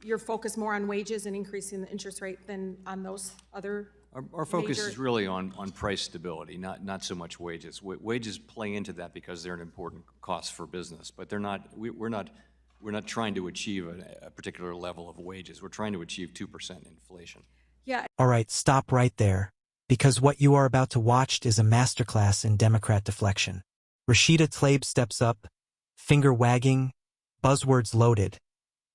you're focused more on wages and increasing the interest rate than on those other Our focus major... is really on price stability, not so much wages. Wages play into that because they're an important cost for business, but they're not. We're not trying to achieve a particular level of wages. We're trying to achieve 2% inflation. Yeah. All right, stop right there, because what you are about to watch is a masterclass in Democrat deflection. Rashida Tlaib steps up, finger wagging, buzzwords loaded,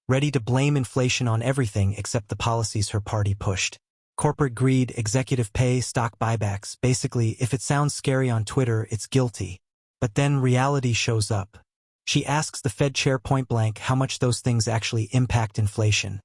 ready to blame inflation on everything except the policies her party pushed. Corporate greed, executive pay, stock buybacks. Basically, if it sounds scary on Twitter, it's guilty. But then reality shows up. She asks the Fed chair point blank how much those things actually impact inflation.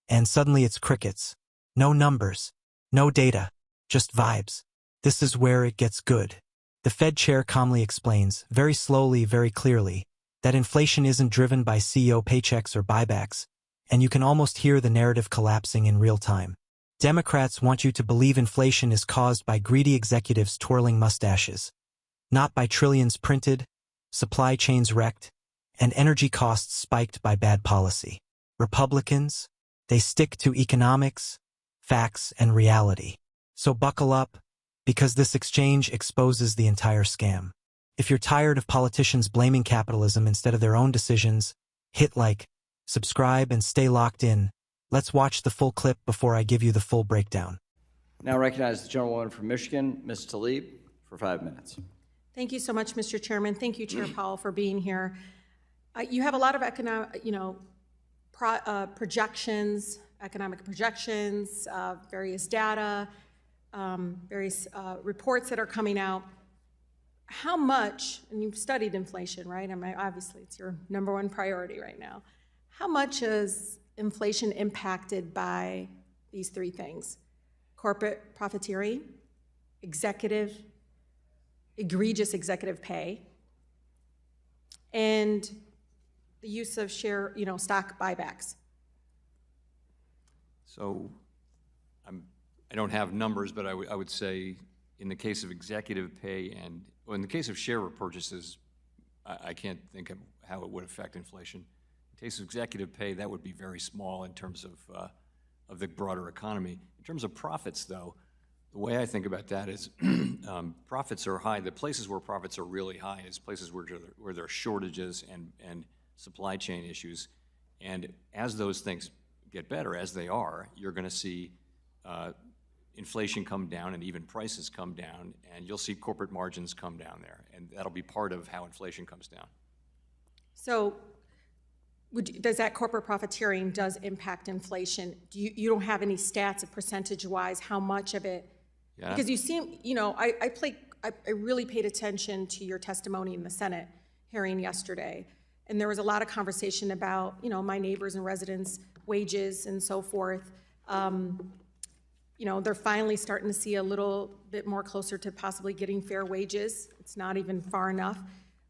And suddenly it's crickets. No numbers, no data, just vibes. This is where it gets good. The Fed chair calmly explains, very slowly, very clearly, that inflation isn't driven by CEO paychecks or buybacks, and you can almost hear the narrative collapsing in real time. Democrats want you to believe inflation is caused by greedy executives twirling mustaches, not by trillions printed, supply chains wrecked, and energy costs spiked by bad policy. Republicans, they stick to economics, facts, and reality. So buckle up, because this exchange exposes the entire scam. If you're tired of politicians blaming capitalism instead of their own decisions, hit like, subscribe, and stay locked in. Let's watch the full clip before I give you the full breakdown. Now recognize the gentlewoman from Michigan, Ms. Tlaib, for 5 minutes. Thank you so much, Mr. Chairman. Thank you, Chair Powell, for being here. You have a lot of economic, projections, economic projections, various data, various reports that are coming out. How much, and you've studied inflation, right? I mean, obviously, it's your #1 priority right now. How much is inflation impacted by these three things? Corporate profiteering, egregious executive pay, and the use of stock buybacks. So I don't have numbers, but I would say in the case of executive pay and in the case of share repurchases, I can't think of how it would affect inflation. In the case of executive pay, that would be very small in terms of the broader economy. In terms of profits, though, the way I think about that is profits are high. The places where profits are really high is places where there are shortages and supply chain issues. And as those things get better, as they are, you're going to see inflation come down and even prices come down, and you'll see corporate margins come down there. And that'll be part of how inflation comes down. So does that corporate profiteering does impact inflation? You don't have any stats of percentage-wise how much of it? Yeah. Because you seem, I really paid attention to your testimony in the Senate hearing yesterday, and there was a lot of conversation about, my neighbors and residents' wages and so forth. They're finally starting to see a little bit more closer to possibly getting fair wages. It's not even far enough,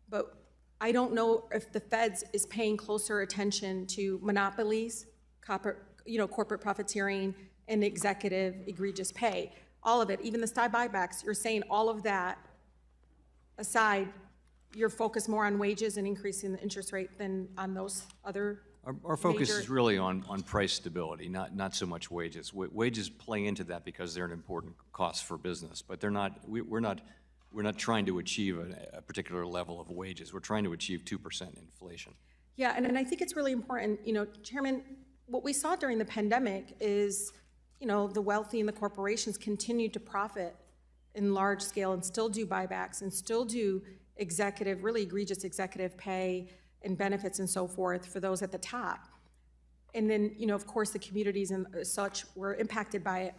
but I don't know if the Feds is paying closer attention to monopolies, corporate profiteering, and executive egregious pay. All of it, even the stock buybacks, you're saying all of that aside, you're focused more on wages and increasing the interest rate than on those other Our focus is really on price stability, not so much wages. Wages play into that because they're an important cost for business, but they're not. We're not trying to achieve a particular level of wages. We're trying to achieve 2% inflation. Yeah, and I think it's really important, Chairman, what we saw during the pandemic is, the wealthy and the corporations continued to profit in large scale and still do buybacks and still do really egregious executive pay and benefits and so forth for those at the top. And then, of course, the communities and such were impacted by it.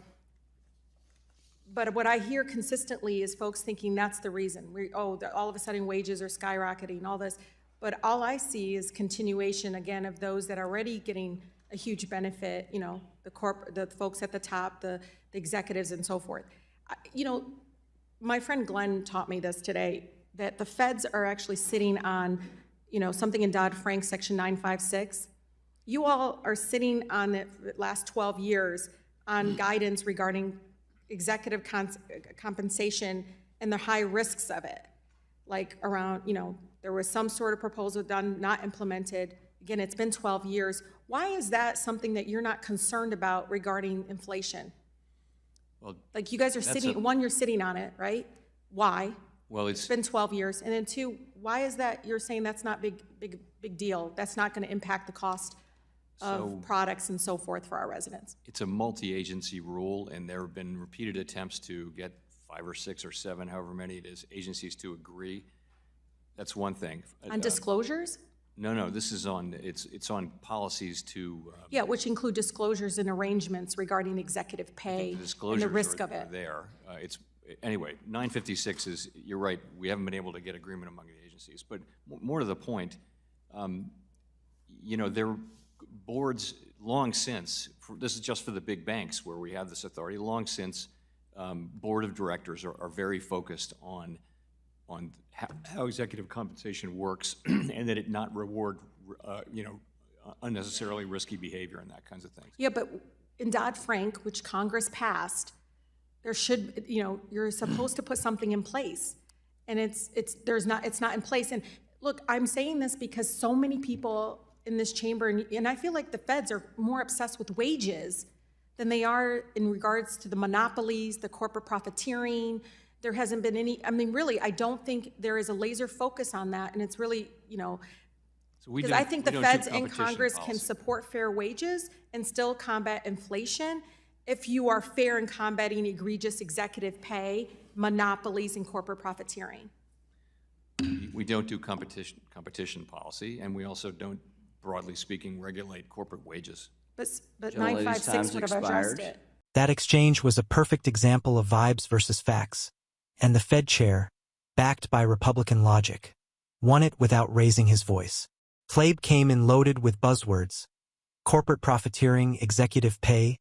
But what I hear consistently is folks thinking that's the reason. All of a sudden wages are skyrocketing, all this. But all I see is continuation, again, of those that are already getting a huge benefit, the folks at the top, the executives and so forth. My friend Glenn taught me this today, that the Feds are actually sitting on something in Dodd-Frank Section 956. You all are sitting on the last 12 years on guidance regarding executive compensation and the high risks of it. Like around, there was some sort of proposal done, not implemented, Again, it's been 12 years. Why is that something that you're not concerned about regarding inflation? Well, Like you guys are sitting, one, you're sitting on it, right? Why? well, It's been 12 years. And then two, why is that you're saying that's not big deal? That's not going to impact the cost of products and so forth for our residents? it's a multi-agency rule, and there have been repeated attempts to get 5 or 6 or 7, however many it is, agencies to agree. That's one thing. On disclosures? No, this is on, it's on policies to, Yeah, which include disclosures and arrangements regarding executive pay the and disclosures the risk of are it. there. Anyway, 956 is, you're right, we haven't been able to get agreement among the agencies. But more to the point, their boards long since, this is just for the big banks where we have this authority, long since board of directors are very focused on how executive compensation works and that it not reward, unnecessarily risky behavior and that kinds of things. Yeah, but in Dodd-Frank, which Congress passed, there should, you're supposed to put something in place. And it's not in place. And look, I'm saying this because so many people in this chamber, and I feel like the feds are more obsessed with wages than they are in regards to the monopolies, the corporate profiteering. There hasn't been any, really, I don't think there is a laser focus on that. And it's really, because I think the feds and Congress can support fair wages and still combat inflation if you are fair in combating egregious executive pay, monopolies, and corporate profiteering. We don't do competition policy, and we also don't, broadly speaking, regulate corporate wages. But Gentlelady's 956 time's would have addressed expired. it. That exchange was a perfect example of vibes versus facts, and the Fed chair, backed by Republican logic, won it without raising his voice. Tlaib came in loaded with buzzwords: corporate profiteering, executive pay,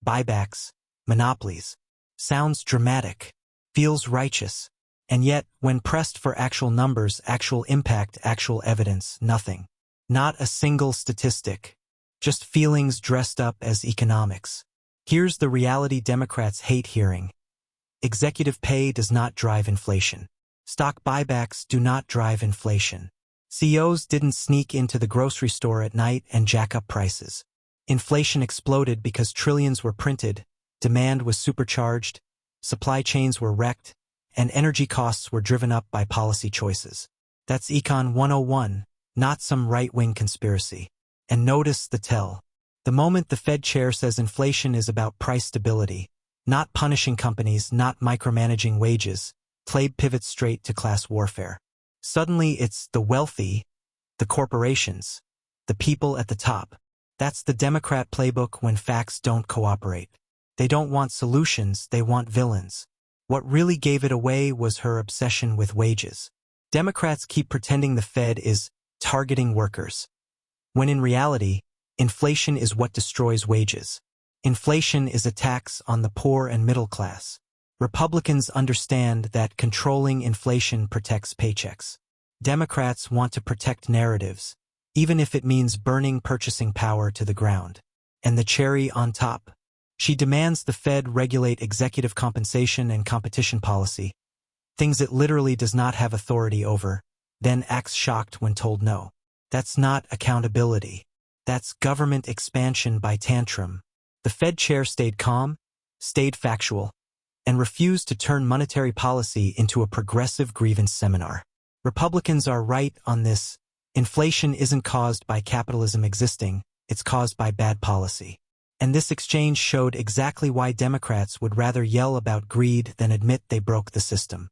buybacks, monopolies. Sounds dramatic, feels righteous, and yet, when pressed for actual numbers, actual impact, actual evidence, nothing. Not a single statistic, just feelings dressed up as economics. Here's the reality Democrats hate hearing. Executive pay does not drive inflation. Stock buybacks do not drive inflation. CEOs didn't sneak into the grocery store at night and jack up prices. Inflation exploded because trillions were printed, demand was supercharged, supply chains were wrecked, and energy costs were driven up by policy choices. That's Econ 101, not some right-wing conspiracy. And notice the tell. The moment the Fed chair says inflation is about price stability, not punishing companies, not micromanaging wages, Tlaib pivots straight to class warfare. Suddenly it's the wealthy, the corporations, the people at the top. That's the Democrat playbook when facts don't cooperate. They don't want solutions, they want villains. What really gave it away was her obsession with wages. Democrats keep pretending the Fed is targeting workers, when in reality, inflation is what destroys wages. Inflation is a tax on the poor and middle class. Republicans understand that controlling inflation protects paychecks. Democrats want to protect narratives, even if it means burning purchasing power to the ground. And the cherry on top. She demands the Fed regulate executive compensation and competition policy, things it literally does not have authority over, then acts shocked when told no. That's not accountability. That's government expansion by tantrum. The Fed chair stayed calm, stayed factual, and refused to turn monetary policy into a progressive grievance seminar. Republicans are right on this. Inflation isn't caused by capitalism existing, it's caused by bad policy. And this exchange showed exactly why Democrats would rather yell about greed than admit they broke the system.